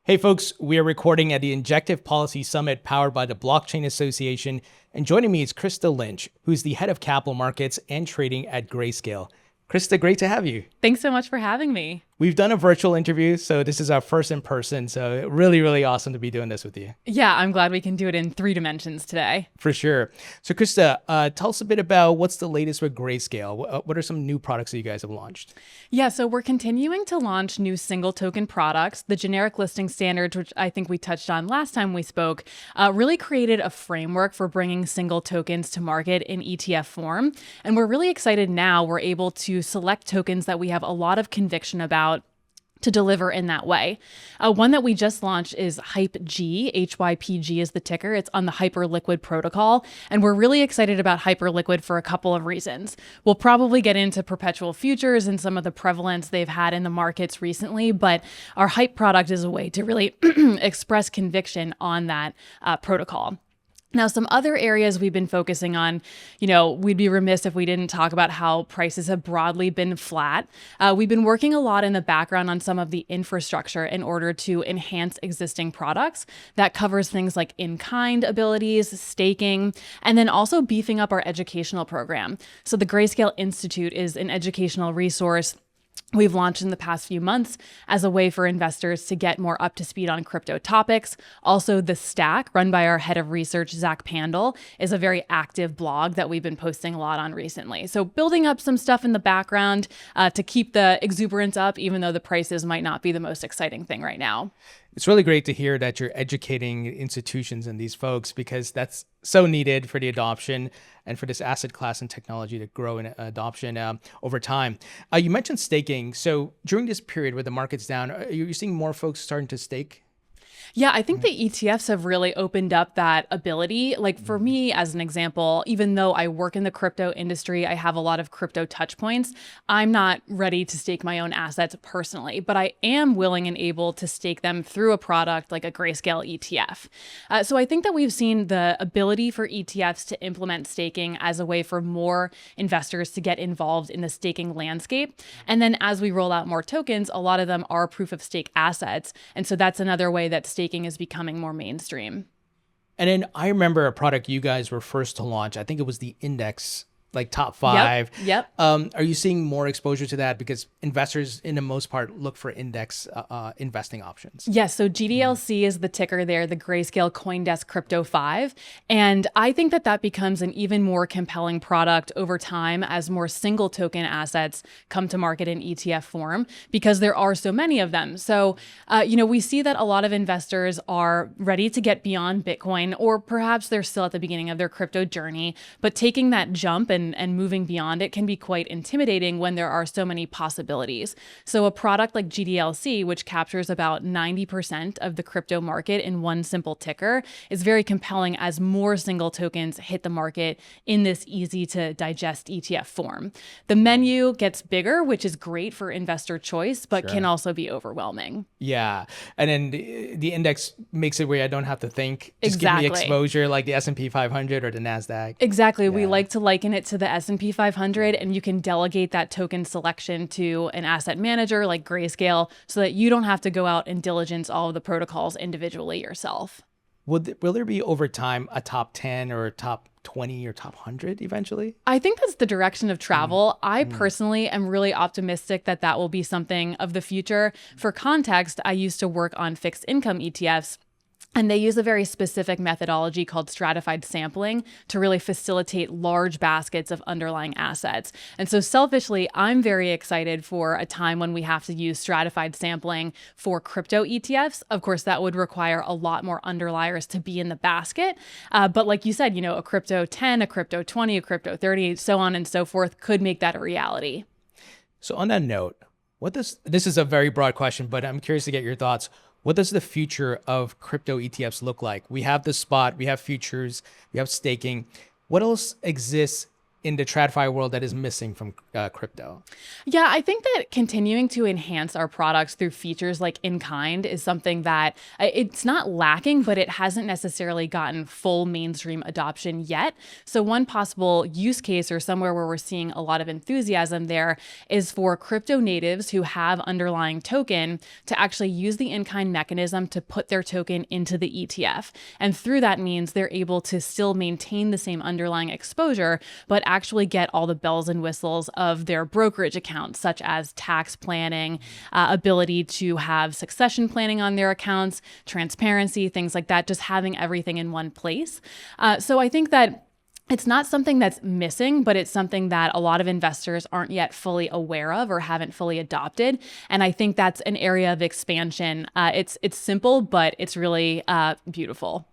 Hey folks, we are recording at the Injective Policy Summit powered by the Blockchain Association, and joining me is Krista Lynch, who's the head of capital markets and trading at Grayscale. Krista, great to have you. Thanks so much for having me. We've done a virtual interview, so this is our first in person, so really awesome to be doing this with you. Yeah, I'm glad we can do it in 3 dimensions today. For sure. So Krista, tell us a bit about what's the latest with Grayscale. What are some new products that you guys have launched? Yeah, so we're continuing to launch new single token products. The generic listing standards, which I think we touched on last time we spoke, really created a framework for bringing single tokens to market in ETF form. And we're really excited now we're able to select tokens that we have a lot of conviction about to deliver in that way. One that we just launched is HYPG, HYPG is the ticker. It's on the Hyperliquid protocol. And we're really excited about Hyperliquid for a couple of reasons. We'll probably get into perpetual futures and some of the prevalence they've had in the markets recently, but our Hype product is a way to really express conviction on that protocol. Now, some other areas we've been focusing on, we'd be remiss if we didn't talk about how prices have broadly been flat. We've been working a lot in the background on some of the infrastructure in order to enhance existing products. That covers things like in-kind abilities, staking, and then also beefing up our educational program. So the Grayscale Institute is an educational resource we've launched in the past few months as a way for investors to get more up to speed on crypto topics. Also, The Stack, run by our head of research, Zach Pandel, is a very active blog that we've been posting a lot on recently. So building up some stuff in the background to keep the exuberance up, even though the prices might not be the most exciting thing right now. It's really great to hear that you're educating institutions and these folks, because that's so needed for the adoption and for this asset class and technology to grow in adoption over time. You mentioned staking. So during this period where the market's down, are you seeing more folks starting to stake? Yeah, I think the ETFs have really opened up that ability. Like for me, as an example, even though I work in the crypto industry, I have a lot of crypto touch points. I'm not ready to stake my own assets personally, but I am willing and able to stake them through a product like a Grayscale ETF. So I think that we've seen the ability for ETFs to implement staking as a way for more investors to get involved in the staking landscape. And then as we roll out more tokens, a lot of them are proof of stake assets. And so that's another way that staking is becoming more mainstream. And then I remember a product you guys were first to launch. I think it was the index, like top 5. Yep. Are you seeing more exposure to that? Because investors, in the most part, look for index investing options. Yes. So GDLC is the ticker there, the Grayscale CoinDesk Crypto 5. And I think that that becomes an even more compelling product over time as more single token assets come to market in ETF form, because there are so many of them. So, we see that a lot of investors are ready to get beyond Bitcoin, or perhaps they're still at the beginning of their crypto journey, but taking that jump and moving beyond it can be quite intimidating when there are so many possibilities. So a product like GDLC, which captures about 90% of the crypto market in one simple ticker, is very compelling as more single tokens hit the market in this easy to digest ETF form. The menu gets bigger, which is great for investor choice, but can also be overwhelming. Yeah. And then the index makes it where I don't have to think. Just Exactly. give me exposure like the S&P 500 or the NASDAQ. Exactly. Yeah. We like to liken it to the S&P 500, and you can delegate that token selection to an asset manager like Grayscale so that you don't have to go out and diligence all of the protocols individually yourself. Will there be over time a top 10 or a top 20 or top 100 eventually? I think that's the direction of travel. I personally am really optimistic that that will be something of the future. For context, I used to work on fixed income ETFs, and they use a very specific methodology called stratified sampling to really facilitate large baskets of underlying assets. And so selfishly, I'm very excited for a time when we have to use stratified sampling for crypto ETFs. Of course, that would require a lot more underliers to be in the basket. But like you said, a crypto 10, a crypto 20, a crypto 30, so on and so forth could make that a reality. So on that note, this is a very broad question, but I'm curious to get your thoughts. What does the future of crypto ETFs look like? We have the spot, we have futures, we have staking. What else exists in the TradFi world that is missing from crypto? Yeah, I think that continuing to enhance our products through features like in-kind is something that it's not lacking, but it hasn't necessarily gotten full mainstream adoption yet. So one possible use case or somewhere where we're seeing a lot of enthusiasm there is for crypto natives who have underlying token to actually use the in-kind mechanism to put their token into the ETF. And through that means they're able to still maintain the same underlying exposure, but actually get all the bells and whistles of their brokerage accounts, such as tax planning, ability to have succession planning on their accounts, transparency, things like that, just having everything in one place. So I think that it's not something that's missing, but it's something that a lot of investors aren't yet fully aware of or haven't fully adopted. And I think that's an area of expansion. It's simple, but it's really beautiful.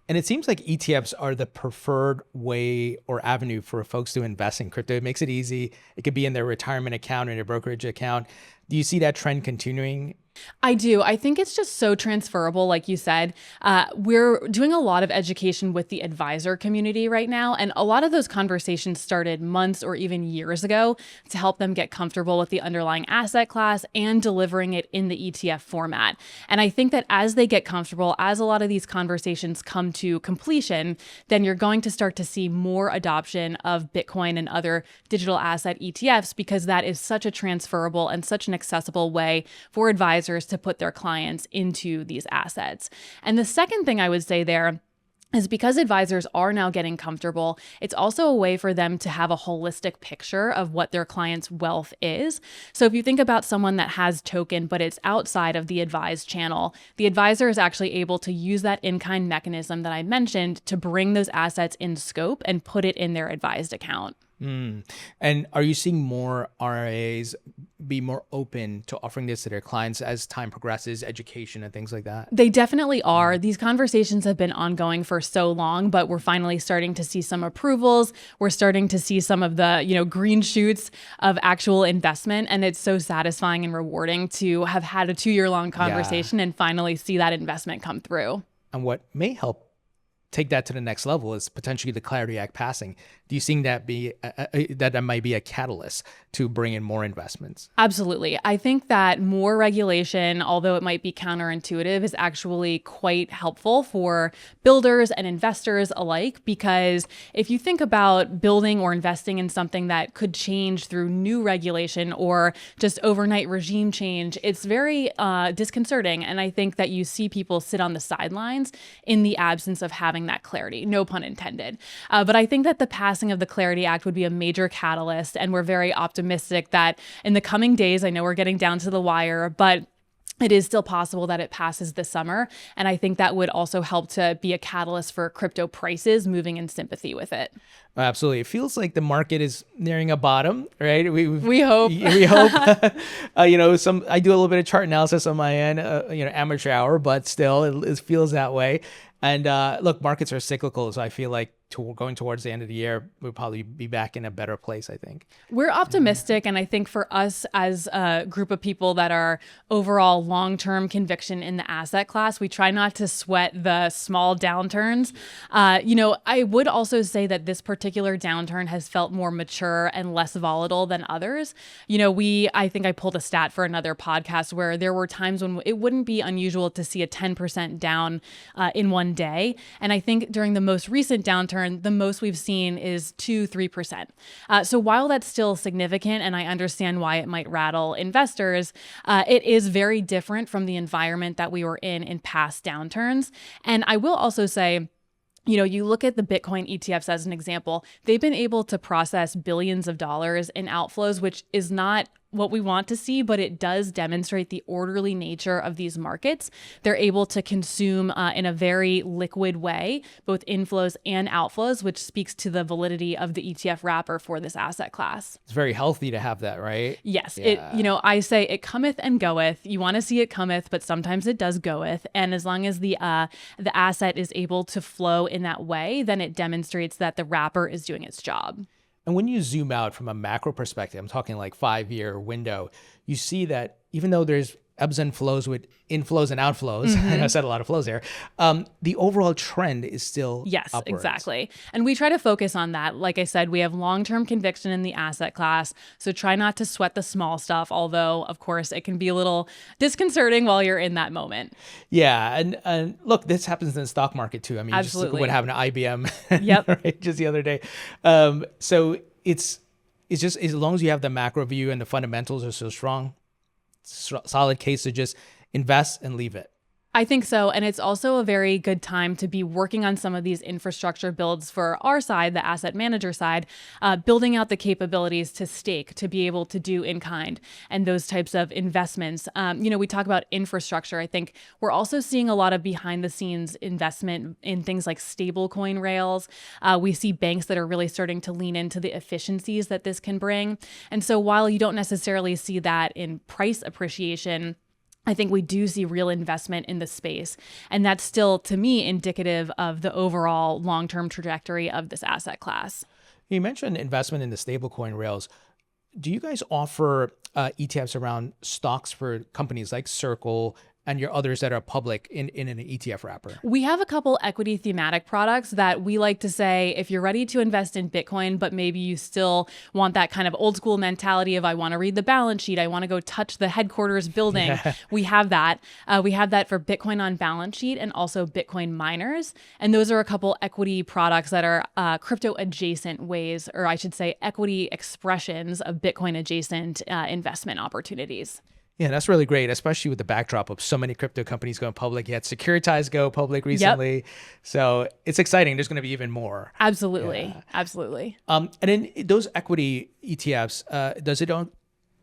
And it seems like ETFs are the preferred way or avenue for folks to invest in crypto. It makes it easy. It could be in their retirement account or their brokerage account. Do you see that trend continuing? I do. I think it's just so transferable, like you said. We're doing a lot of education with the advisor community right now, and a lot of those conversations started months or even years ago to help them get comfortable with the underlying asset class and delivering it in the ETF format. And I think that as they get comfortable, as a lot of these conversations come to completion, then you're going to start to see more adoption of Bitcoin and other digital asset ETFs, because that is such a transferable and such an accessible way for advisors to put their clients into these assets. And the second thing I would say there is because advisors are now getting comfortable, it's also a way for them to have a holistic picture of what their client's wealth is. So if you think about someone that has token, but it's outside of the advised channel, the advisor is actually able to use that in-kind mechanism that I mentioned to bring those assets in scope and put it in their advised account. And are you seeing more RIAs be more open to offering this to their clients as time progresses, education and things like that? They definitely are. These conversations have been ongoing for so long, but we're finally starting to see some approvals. We're starting to see some of the, green shoots of actual investment. And it's so satisfying and rewarding to have had a 2-year-long conversation and finally see that investment come through. And what may help take that to the next level is potentially the Clarity Act passing. Do you think that that might be a catalyst to bring in more investments? Absolutely. I think that more regulation, although it might be counterintuitive, is actually quite helpful for builders and investors alike, because if you think about building or investing in something that could change through new regulation or just overnight regime change, it's very disconcerting. And I think that you see people sit on the sidelines in the absence of having that clarity, no pun intended. But I think that the passing of the Clarity Act would be a major catalyst, and we're very optimistic that in the coming days, I know we're getting down to the wire, but it is still possible that it passes this summer. And I think that would also help to be a catalyst for crypto prices moving in sympathy with it. Absolutely. It feels like the market is nearing a bottom, right? We hope. We hope. I do a little bit of chart analysis on my end, amateur hour, but still it feels that way. And look, markets are cyclical, so I feel like going towards the end of the year, we'll probably be back in a better place, I think. We're optimistic, and I think for us as a group of people that are overall long-term conviction in the asset class, we try not to sweat the small downturns. I would also say that this particular downturn has felt more mature and less volatile than others. I think I pulled a stat for another podcast where there were times when it wouldn't be unusual to see a 10% down in one day. And I think during the most recent downturn, the most we've seen is 2-3%. So while that's still significant, and I understand why it might rattle investors, it is very different from the environment that we were in past downturns. And I will also say, you look at the Bitcoin ETFs as an example, they've been able to process billions of dollars in outflows, which is not what we want to see, but it does demonstrate the orderly nature of these markets. They're able to consume in a very liquid way, both inflows and outflows, which speaks to the validity of the ETF wrapper for this asset class. It's very healthy to have that, right? Yes. Yeah. I say it cometh and goeth. You want to see it cometh, but sometimes it does goeth. And as long as the asset is able to flow in that way, then it demonstrates that the wrapper is doing its job. And when you zoom out from a macro perspective, I'm talking like 5-year window, you see that even though there's ebbs and flows with inflows and outflows. I said a lot of flows there. The overall trend is still Yes, upwards. exactly. And we try to focus on that. Like I said, we have long-term conviction in the asset class. So try not to sweat the small stuff, although, of course, it can be a little disconcerting while you're in that moment. Yeah. And look, this happens in the stock market too. I mean, just look at Absolutely. what happened to IBM Yep. right, just the other day. So it's just as long as you have the macro view and the fundamentals are so strong, solid case to just invest and leave it. I think so. And it's also a very good time to be working on some of these infrastructure builds for our side, the asset manager side, building out the capabilities to stake, to be able to do in kind and those types of investments. We talk about infrastructure. I think we're also seeing a lot of behind the scenes investment in things like stablecoin rails. We see banks that are really starting to lean into the efficiencies that this can bring. And so while you don't necessarily see that in price appreciation, I think we do see real investment in the space. And that's still, to me, indicative of the overall long-term trajectory of this asset class. You mentioned investment in the stablecoin rails. Do you guys offer ETFs around stocks for companies like Circle and your others that are public in an ETF wrapper? We have a couple equity thematic products that we like to say, if you're ready to invest in Bitcoin, but maybe you still want that kind of old school mentality of, I want to read the balance sheet, I want to go touch the headquarters building. We have that. We have that for Bitcoin on balance sheet and also Bitcoin miners. And those are a couple equity products that are crypto adjacent ways, or I should say equity expressions of Bitcoin adjacent investment opportunities. Yeah, that's really great, especially with the backdrop of so many crypto companies going public. You had Securitize go public recently. Yep. So it's exciting. There's going to be even more. Absolutely. Yeah. Absolutely. And then those equity ETFs, does it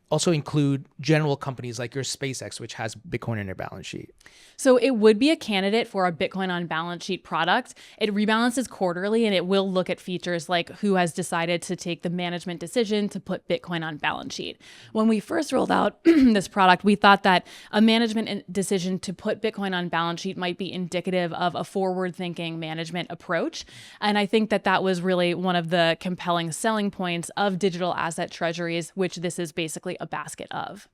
also include general companies like your SpaceX, which has Bitcoin in their balance sheet? So it would be a candidate for a Bitcoin on balance sheet product. It rebalances quarterly, and it will look at features like who has decided to take the management decision to put Bitcoin on balance sheet. When we first rolled out this product, we thought that a management decision to put Bitcoin on balance sheet might be indicative of a forward-thinking management approach. And I think that that was really one of the compelling selling points of digital asset treasuries, which this is basically a basket of.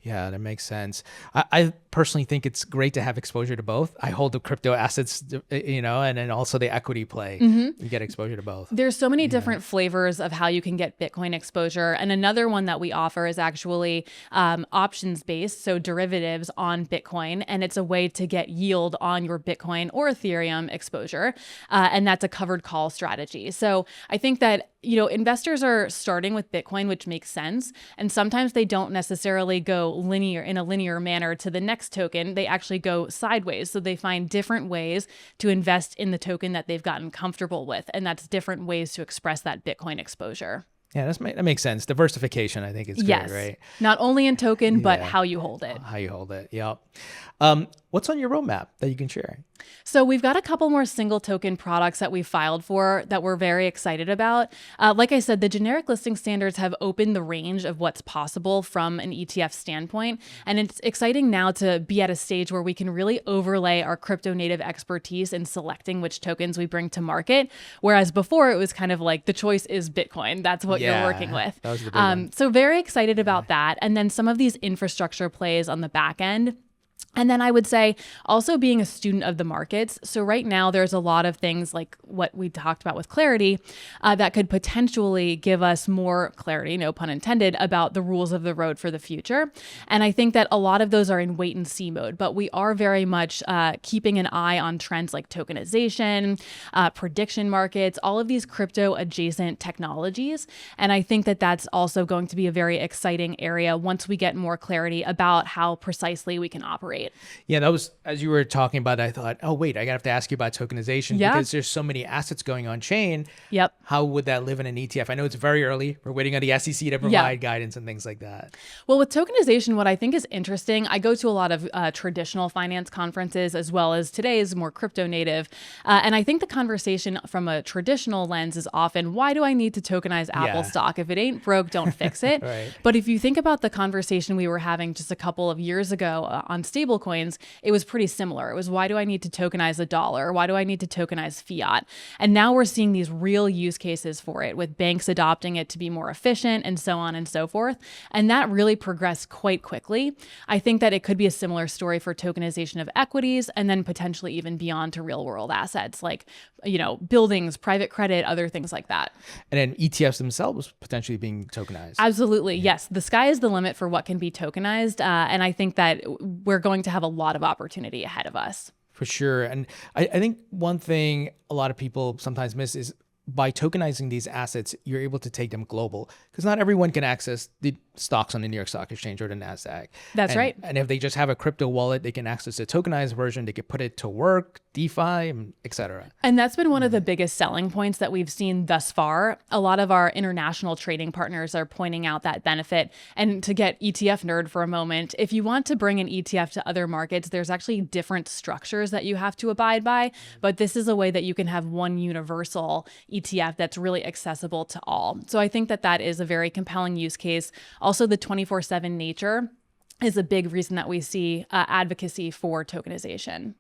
Yeah, that makes sense. I personally think it's great to have exposure to both. I hold the crypto assets, and then also the equity play. You get exposure to both. There's so many different flavors of how you can get Bitcoin exposure. And another one that we offer is actually options based, so derivatives on Bitcoin. And it's a way to get yield on your Bitcoin or Ethereum exposure. And that's a covered call strategy. So I think that investors are starting with Bitcoin, which makes sense. And sometimes they don't necessarily go in a linear manner to the next token. They actually go sideways. So they find different ways to invest in the token that they've gotten comfortable with. And that's different ways to express that Bitcoin exposure. Yeah, that makes sense. Diversification, I think, is good, right? Not only in token, but how you hold it. How you hold it, yeah. What's on your roadmap that you can share? So we've got a couple more single token products that we filed for that we're very excited about. Like I said, the generic listing standards have opened the range of what's possible from an ETF standpoint. And it's exciting now to be at a stage where we can really overlay our crypto native expertise in selecting which tokens we bring to market. Whereas before it was kind of like the choice is Bitcoin. That's what you're working with. That was the big one. So very excited about that. And then some of these infrastructure plays on the back end. And then I would say also being a student of the markets. So right now there's a lot of things like what we talked about with clarity that could potentially give us more clarity, no pun intended, about the rules of the road for the future. And I think that a lot of those are in wait and see mode, but we are very much keeping an eye on trends like tokenization, prediction markets, all of these crypto adjacent technologies. And I think that that's also going to be a very exciting area once we get more clarity about how precisely we can operate. Yeah, that was, as you were talking about, I thought, oh, wait, I have to ask you about tokenization because there's so many assets going on chain. Yep. How would that live in an ETF? I know it's very early. We're waiting on the SEC to provide guidance and things like that. Well, with tokenization, what I think is interesting, I go to a lot of traditional finance conferences as well as today's more crypto native. And I think the conversation from a traditional lens is often, why do I need to tokenize Apple stock? If it ain't broke, don't fix it. Right. But if you think about the conversation we were having just a couple of years ago on stage, stablecoins, it was pretty similar. It was, why do I need to tokenize a dollar? Why do I need to tokenize fiat? And now we're seeing these real use cases for it, with banks adopting it to be more efficient and so on and so forth. And that really progressed quite quickly. I think that it could be a similar story for tokenization of equities, and then potentially even beyond to real world assets like, buildings, private credit, other things like that. And then ETFs themselves potentially being tokenized. Absolutely. Yes. The sky is the limit for what can be tokenized. And I think that we're going to have a lot of opportunity ahead of us. For sure. And I think one thing a lot of people sometimes miss is, by tokenizing these assets, you're able to take them global, because not everyone can access the stocks on the New York Stock Exchange or the NASDAQ. That's right. And if they just have a crypto wallet, they can access the tokenized version. They can put it to work, DeFi, etc. And that's been one of the biggest selling points that we've seen thus far. A lot of our international trading partners are pointing out that benefit. And to get ETF nerd for a moment, if you want to bring an ETF to other markets, there's actually different structures that you have to abide by. But this is a way that you can have one universal ETF that's really accessible to all. So I think that that is a very compelling use case. Also, the 24/7 nature is a big reason that we see advocacy for tokenization.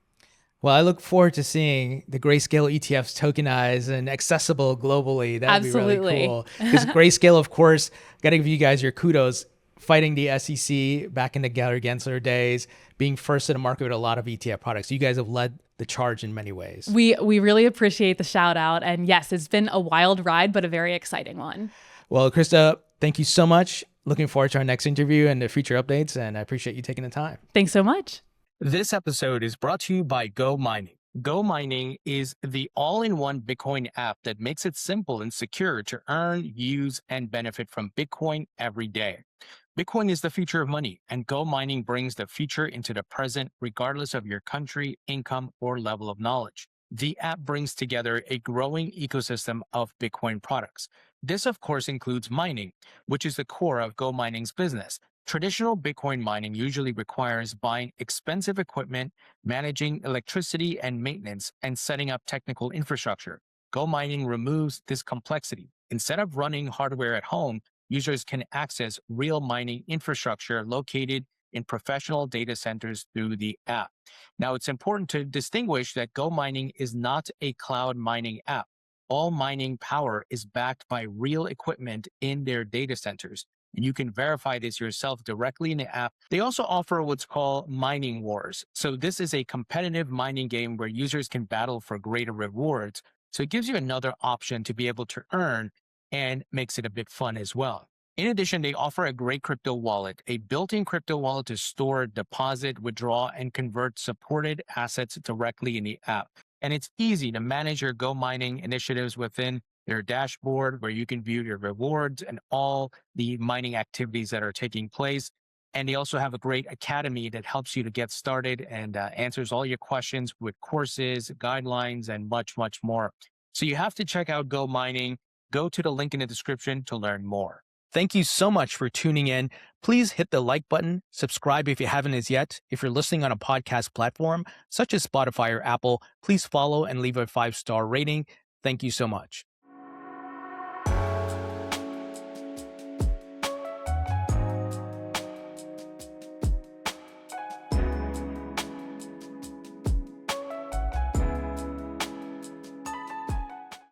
Well, I look forward to seeing the Grayscale ETFs tokenized and accessible globally. That'd be really cool. Because Grayscale, of course, got to give you guys your kudos, fighting the SEC back in the Gary Gensler days, being first to the market with a lot of ETF products. You guys have led the charge in many ways. We really appreciate the shout out. And yes, it's been a wild ride, but a very exciting one. Well, Krista, thank you so much. Looking forward to our next interview and the future updates. And I appreciate you taking the time. Thanks so much. This episode is brought to you by Go Mining. Go Mining is the all-in-one Bitcoin app that makes it simple and secure to earn, use, and benefit from Bitcoin every day. Bitcoin is the future of money, and Go Mining brings the future into the present, regardless of your country, income, or level of knowledge. The app brings together a growing ecosystem of Bitcoin products. This, of course, includes mining, which is the core of Go Mining's business. Traditional Bitcoin mining usually requires buying expensive equipment, managing electricity and maintenance, and setting up technical infrastructure. Go Mining removes this complexity. Instead of running hardware at home, users can access real mining infrastructure located in professional data centers through the app. Now, it's important to distinguish that Go Mining is not a cloud mining app. All mining power is backed by real equipment in their data centers, and you can verify this yourself directly in the app. They also offer what's called mining wars. So this is a competitive mining game where users can battle for greater rewards. So it gives you another option to be able to earn, and makes it a bit fun as well. In addition, they offer a great crypto wallet, a built-in crypto wallet to store, deposit, withdraw, and convert supported assets directly in the app. And it's easy to manage your Go Mining initiatives within their dashboard, where you can view your rewards and all the mining activities that are taking place. And they also have a great academy that helps you to get started and answers all your questions with courses, guidelines, and much, much more. So you have to check out Go Mining. Go to the link in the description to learn more. Thank you so much for tuning in. Please hit the like button, subscribe if you haven't as yet. If you're listening on a podcast platform such as Spotify or Apple, please follow and leave a 5-star rating. Thank you so much.